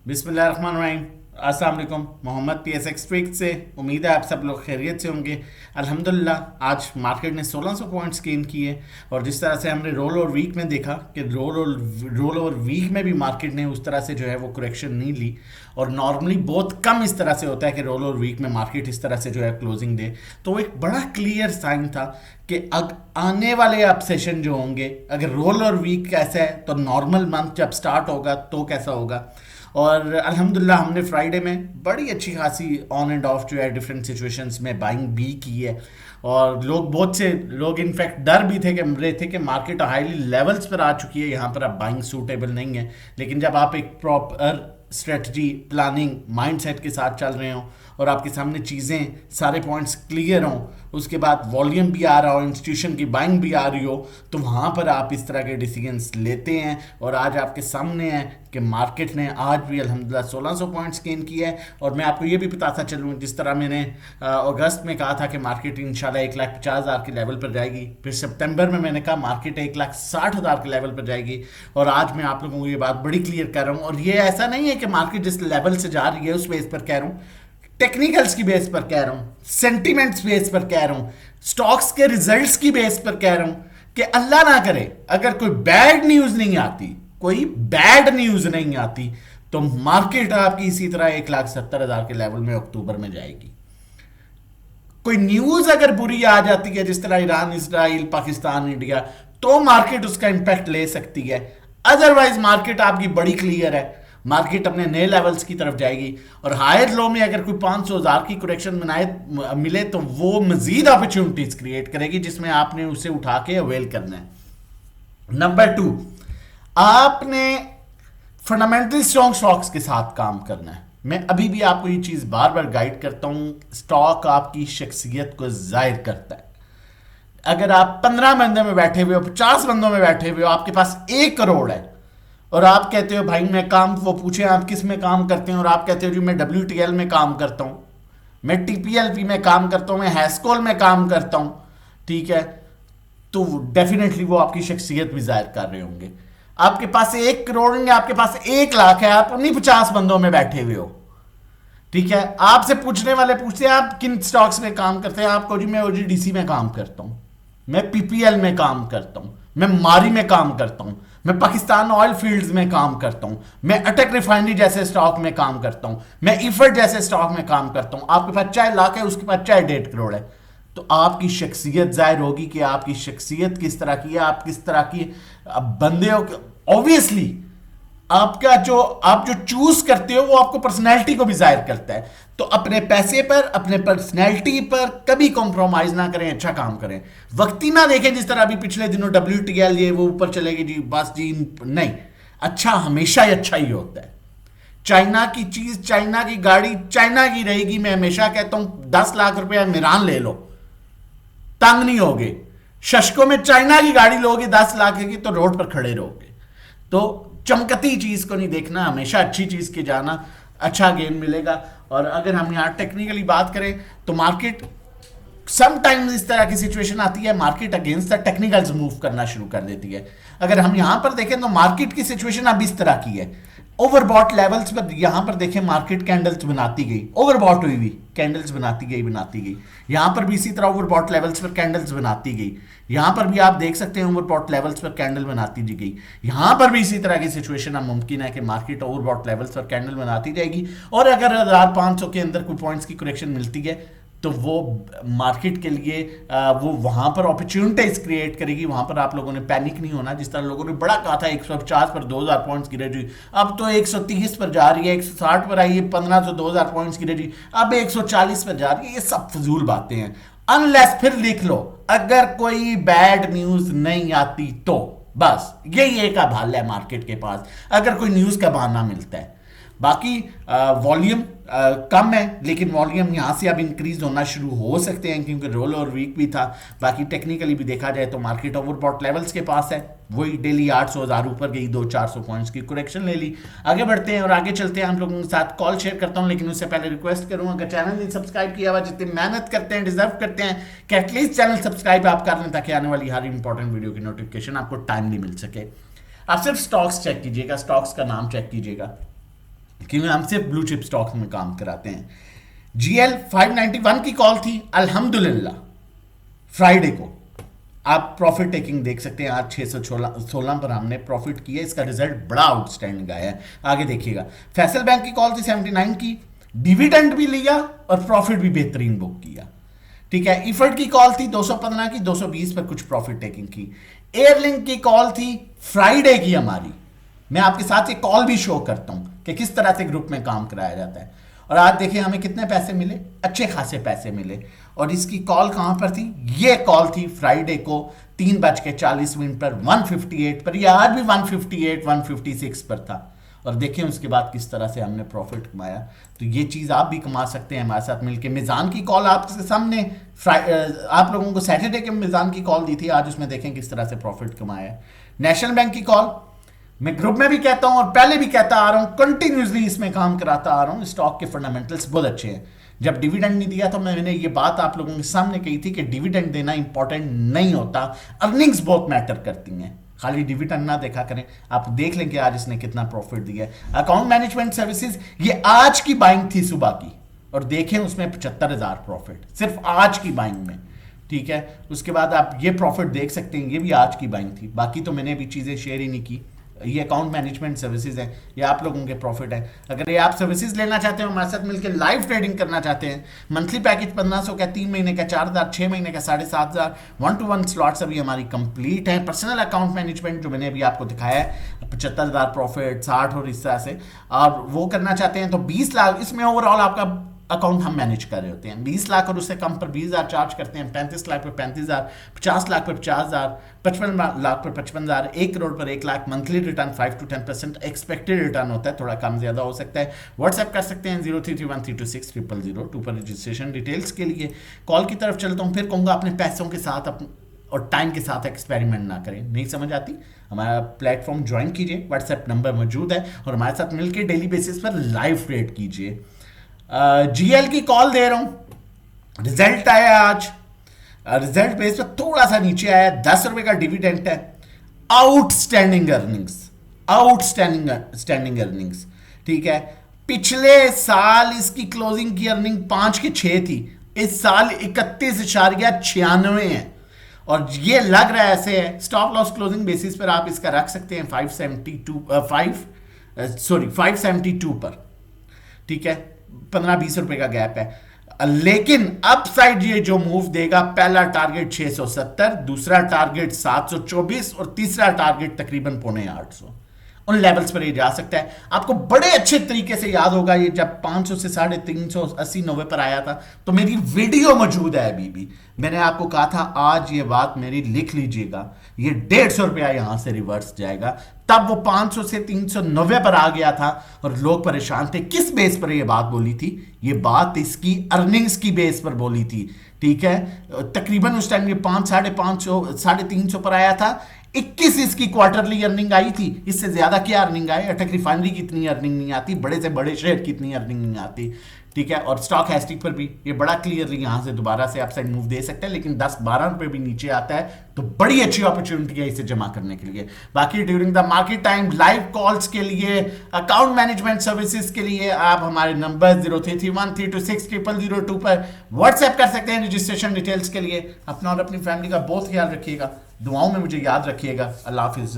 बिस्मिल्लाहिर्रहमानिर्रहीम। अस्सलाम वालेकुम। मोहम्मद PSX ट्रिक से उम्मीद है आप सब लोग खैरियत से होंगे। अल्हम्दुलिल्लाह आज मार्केट ने 1600 पॉइंट्स गेन किए और जिस तरह से हमने रोल ओवर वीक में देखा कि रोल ओवर वीक में भी मार्केट ने उस तरह से जो है वो करेक्शन नहीं ली। और नॉर्मली बहुत कम इस तरह से होता है कि रोल ओवर वीक में मार्केट इस तरह से जो है क्लोजिंग दे। तो एक बड़ा क्लियर साइन था कि आने वाले अब सेशन जो होंगे, अगर रोल ओवर वीक कैसा है तो नॉर्मल मंथ जब स्टार्ट होगा तो कैसा होगा। और अल्हम्दुलिल्लाह हमने फ्राइडे में बड़ी अच्छी खासी ऑन एंड ऑफ जो है डिफरेंट सिचुएशंस में बाइंग भी की है। और बहुत से लोग इनफैक्ट डर भी थे कि रहे थे कि मार्केट हाईली लेवल्स पर आ चुकी है, यहाँ पर अब बाइंग सूटेबल नहीं है। लेकिन जब आप एक प्रॉपर स्ट्रेटजी प्लानिंग माइंडसेट के साथ चल रहे हो और आपके सामने चीज़ें सारे पॉइंट्स क्लियर हों, उसके बाद वॉल्यूम भी आ रहा हो, इंस्टीट्यूशन की बाइंग भी आ रही हो, तो वहाँ पर आप इस तरह के डिसीजंस लेते हैं। और आज आपके सामने है कि मार्केट ने आज भी अल्हम्दुलिल्लाह 1600 पॉइंट्स गेन किया है। और मैं आपको ये भी बताता चलूँ, जिस तरह मैंने अगस्त में कहा था कि मार्केट इंशाल्लाह 1,50,000 के लेवल पर जाएगी, फिर सितंबर में मैंने कहा मार्केट 1,60,000 के लेवल पर जाएगी। और आज मैं आप लोगों को ये बात बड़ी क्लियर कर रहा हूँ। और ये ऐसा नहीं है कि मार्केट जिस लेवल से जा रही है उस बेस पर कह रहा हूँ, टेक्निकल्स की बेस पर कह रहा हूं, सेंटिमेंट्स बेस पर कह रहा हूं, स्टॉक्स के रिजल्ट्स की बेस पर कह रहा हूं कि अल्लाह ना करे अगर कोई बैड न्यूज नहीं आती, कोई बैड न्यूज नहीं आती, तो मार्केट आपकी इसी तरह 1,70,000 के लेवल में अक्टूबर में जाएगी। कोई न्यूज अगर बुरी आ जाती है जिस तरह ईरान, इसराइल, पाकिस्तान, इंडिया, तो मार्केट उसका इंपैक्ट ले सकती है। अदरवाइज मार्केट आपकी बड़ी क्लियर है, मार्केट अपने नए लेवल्स की तरफ जाएगी। और हायर लो में अगर कोई 500,000 की करेक्शन मिले तो वो मजीद अपॉर्चुनिटीज क्रिएट करेगी जिसमें आपने उसे उठा के अवेल करना है। नंबर 2, आपने फंडामेंटली स्ट्रॉन्ग स्टॉक्स के साथ काम करना है। मैं अभी भी आपको ये चीज बार बार गाइड करता हूं, स्टॉक आपकी शख्सियत को जाहिर करता है। अगर आप 15 बंदे में बैठे हुए हो, 50 बंदों में बैठे हुए हो, आपके पास 1 करोड़ है और आप कहते हो भाई मैं काम, वो पूछे आप किस में काम करते हैं और आप कहते हो जी मैं WTL में काम करता हूं, मैं TPLP में काम करता हूं, मैं हैस्कोल में काम करता हूं, ठीक है, तो डेफिनेटली वो आपकी शख्सियत भी जाहिर कर रहे होंगे। आपके पास 1 करोड़ है, आपके पास 1 लाख है, आप उन्हीं 50 बंदों में बैठे हुए हो, ठीक है। आपसे पूछने वाले पूछते हैं आप किन स्टॉक्स में काम करते हैं, आपको जी मैं OGDC में काम करता हूं, मैं PPL में काम करता हूं, मैं मारी में काम करता हूं, मैं पाकिस्तान ऑयल फील्ड्स में काम करता हूं, मैं अटक रिफाइनरी जैसे स्टॉक में काम करता हूं, मैं इफर्ट जैसे स्टॉक में काम करता हूं। आपके पास चाहे लाख है, उसके पास चाहे 1.5 करोड़ है, तो आपकी शख्सियत जाहिर होगी कि आपकी शख्सियत किस तरह की है, आप किस तरह की बंदे हो। ऑब्वियसली आप जो चूज करते हो वो आपको पर्सनैलिटी को भी जाहिर करता है। तो अपने पैसे पर, अपने पर्सनैलिटी पर कभी कॉम्प्रोमाइज ना करें, अच्छा काम करें, वक्ती ना देखें जिस तरह अभी पिछले दिनों WTL ये वो ऊपर चलेगी जी बस जी, नहीं, अच्छा हमेशा ही अच्छा ही होता है। चाइना की चीज, चाइना की गाड़ी चाइना की रहेगी। मैं हमेशा कहता हूं 10 लाख रुपया मिरान ले लो, तंग नहीं होगे। शशकों में चाइना की गाड़ी लोगे 10 लाख की तो रोड पर खड़े रहोगे। तो चमकती चीज को नहीं देखना, हमेशा अच्छी चीज के जाना, अच्छा गेन मिलेगा। और अगर हम यहां टेक्निकली बात करें तो मार्केट समटाइम्स इस तरह की सिचुएशन आती है, market against the technicals move करना शुरू कर देती है। अगर हम यहां पर देखें तो मार्केट की सिचुएशन अब इस तरह की है, ओवरबॉट लेवल्स पर यहां पर देखें मार्केट कैंडल्स बनाती गई, ओवरबॉट हुई हुई कैंडल्स बनाती गई। यहां पर भी इसी तरह ओवरबॉट लेवल्स पर कैंडल्स बनाती गई। यहां पर भी आप देख सकते हैं ओवरबॉट लेवल्स पर कैंडल बनाती गई। यहां पर भी इसी तरह की सिचुएशन अब मुमकिन है कि मार्केट ओवरबॉट लेवल्स पर कैंडल बनाती जाएगी। और अगर 1500 के अंदर कोई पॉइंट्स की करेक्शन मिलती है तो वो मार्केट के लिए वो वहां पर अपॉर्चुनिटीज क्रिएट करेगी। वहां पर आप लोगों ने पैनिक नहीं होना। जिस तरह लोगों ने बड़ा कहा था 150 पर 2000 पॉइंट्स गिरे जी, अब तो 130 पर जा रही है, 160 पर आई है, 1500 2000 पॉइंट्स गिरे जी, अब 140 पर जा रही है। ये सब फजूल बातें हैं। अनलेस, फिर लिख लो, अगर कोई बैड न्यूज नहीं आती तो बस यही एक अब हल है मार्केट के पास, अगर कोई न्यूज का बहाना मिलता है। बाकी वॉल्यूम कम है, लेकिन वॉल्यूम यहाँ से अब इंक्रीज होना शुरू हो सकते हैं क्योंकि रोल और वीक भी था। बाकी टेक्निकली भी देखा जाए तो मार्केट ओवरबॉट लेवल्स के पास है, वही डेली 800,000 ऊपर गई, 200-400 पॉइंट्स की करेक्शन ले ली। आगे बढ़ते हैं और आगे चलते हैं। आप लोगों के साथ कॉल शेयर करता हूं, लेकिन उससे पहले रिक्वेस्ट करूंगा अगर चैनल नहीं सब्सक्राइब किया हुआ, जितनी मेहनत करते हैं, डिजर्व करते हैं कि एटलीस्ट चैनल सब्सक्राइब आप कर लें ताकि आने वाली हर इंपॉर्टेंट वीडियो की नोटिफिकेशन आपको टाइमली मिल सके। आप सिर्फ स्टॉक्स चेक कीजिएगा, स्टॉक्स का नाम चेक कीजिएगा, क्योंकि हम सिर्फ ब्लू चिप स्टॉक्स में काम कराते हैं। जीएल 591 की कॉल थी, अल्हम्दुलिल्लाह फ्राइडे को आप प्रॉफिट टेकिंग देख सकते हैं। आज 616 पर हमने प्रॉफिट किया, इसका रिजल्ट बड़ा आउटस्टैंडिंग आया है, आगे देखिएगा। फैसल बैंक की कॉल थी 79 की, डिविडेंड भी लिया और प्रॉफिट भी बेहतरीन बुक किया, ठीक है। इफर्ट की कॉल थी 215 की, 220 पर कुछ प्रॉफिट टेकिंग की। एयरलिंक की कॉल थी फ्राइडे की हमारी, मैं आपके साथ ये कॉल भी शो करता हूं कि किस तरह से ग्रुप में काम कराया जाता है। और आज देखिए हमें कितने पैसे मिले, अच्छे खासे पैसे मिले। और इसकी कॉल कहां पर थी, ये कॉल थी फ्राइडे को 3:40 पर 158 पर, या आज भी 158 156 पर था। और देखें उसके बाद किस तरह से हमने प्रॉफिट कमाया। तो ये चीज़ आप भी कमा सकते हैं हमारे साथ मिलकर। मिजान की कॉल आपके सामने आप लोगों को सैटरडे के मिजान की कॉल दी थी, आज उसमें देखें किस तरह से प्रॉफिट कमाया है। नेशनल बैंक की कॉल मैं ग्रुप में भी कहता हूं और पहले भी कहता आ रहा हूं, कंटिन्यूसली इसमें काम कराता आ रहा हूं। स्टॉक के फंडामेंटल्स बहुत अच्छे हैं। जब डिविडेंड नहीं दिया तो मैंने ये बात आप लोगों के सामने कही थी कि डिविडेंड देना इंपॉर्टेंट नहीं होता, अर्निंग्स बहुत मैटर करती हैं, खाली डिविडेंड ना देखा करें। आप देख लें कि आज इसने कितना प्रॉफिट दिया है। अकाउंट मैनेजमेंट सर्विसेज, ये आज की बाइंग थी सुबह की, और देखें उसमें 75,000 प्रॉफिट सिर्फ आज की बाइंग में, ठीक है। उसके बाद आप ये प्रॉफिट देख सकते हैं, ये भी आज की बाइंग थी। बाकी तो मैंने अभी चीज़ें शेयर ही नहीं की। ये अकाउंट मैनेजमेंट सर्विसेज है, ये आप लोगों के प्रॉफिट है। अगर ये आप सर्विसेज लेना चाहते हो, हमारे साथ मिलकर लाइव ट्रेडिंग करना चाहते हैं, मंथली पैकेज 1500 का, 3 महीने का 4,000, 6 महीने का 7,500, 1-to-1 स्लॉट्स अभी हमारी कंप्लीट है। पर्सनल अकाउंट मैनेजमेंट जो मैंने अभी आपको दिखाया है, 75,000 प्रॉफिट 60 और इस तरह से, और वो करना चाहते हैं तो 20 लाख इसमें ओवरऑल आपका अकाउंट हम मैनेज कर रहे होते हैं। 20 लाख और उससे कम पर 20,000 चार्ज करते हैं, 35 लाख पर 35,000, 50 लाख पर 50,000, 55 लाख पर 55,000, 1 करोड़ पर 1 lakh. Monthly return 5 to 10% expected return होता है, थोड़ा कम ज्यादा हो सकता है। व्हाट्सएप कर सकते हैं 0331326000 पर रजिस्ट्रेशन डिटेल्स के लिए। कॉल की तरफ चलता हूँ, फिर कहूँगा अपने पैसों के साथ और टाइम के साथ एक्सपेरिमेंट ना करें। नहीं समझ आती, हमारा प्लेटफॉर्म ज्वाइन कीजिए, व्हाट्सएप नंबर मौजूद है, और हमारे साथ मिलकर डेली बेसिस पर लाइव ट्रेड कीजिए। जीएल की कॉल दे रहा हूं, रिजल्ट आया आज, रिजल्ट बेस पर थोड़ा सा नीचे आया, 10 रुपए का डिविडेंड है। आउटस्टैंडिंग अर्निंग्स, आउटस्टैंडिंग अर्निंग्स, ठीक है। पिछले साल इसकी क्लोजिंग की अर्निंग 5 की 6 थी, इस साल 31.96 है, और ये लग रहा है ऐसे है। स्टॉप लॉस क्लोजिंग बेसिस पर आप इसका रख सकते हैं 572 पर, ठीक है। 15-20 रुपए का गैप है, लेकिन अप साइड ये जो मूव देगा, पहला टारगेट 670, दूसरा टारगेट 724 और तीसरा टारगेट तकरीबन 750। उन लेवल्स पर ये जा सकता है। आपको बड़े अच्छे तरीके से याद होगा, ये जब 500 से 350-80-90 पर आया था, तो मेरी वीडियो मौजूद है अभी भी। मैंने आपको कहा था आज ये बात मेरी लिख लीजिएगा, ये 150 रुपया यहां से रिवर्स जाएगा। तब वो 500 से 390 पर आ गया था और लोग परेशान थे। किस बेस पर ये बात बोली थी? ये बात इसकी अर्निंग्स की बेस पर बोली थी, ठीक है। तकरीबन उस टाइम ये 500, 350 पर आया था। 21 इसकी क्वार्टरली अर्निंग आई थी, इससे ज्यादा क्या अर्निंग आई? अटक रिफाइनरी की इतनी अर्निंग नहीं आती, बड़े से बड़े शेयर की इतनी अर्निंग नहीं आती, ठीक है। और स्टॉक हैस्टिक पर भी ये बड़ा क्लियरली यहां से दोबारा से अपसाइड मूव दे सकता है, लेकिन 10-12 रुपए भी नीचे आता है तो बड़ी अच्छी अपॉर्चुनिटी है इसे जमा करने के लिए। बाकी during the market time live calls के लिए, अकाउंट मैनेजमेंट सर्विसेज के लिए आप हमारे नंबर 0331326002 पर व्हाट्सएप कर सकते हैं रजिस्ट्रेशन डिटेल्स के लिए। अपना और अपनी फैमिली का बहुत ख्याल रखिएगा, दुआओं में मुझे याद रखिएगा। अल्लाह हाफिज।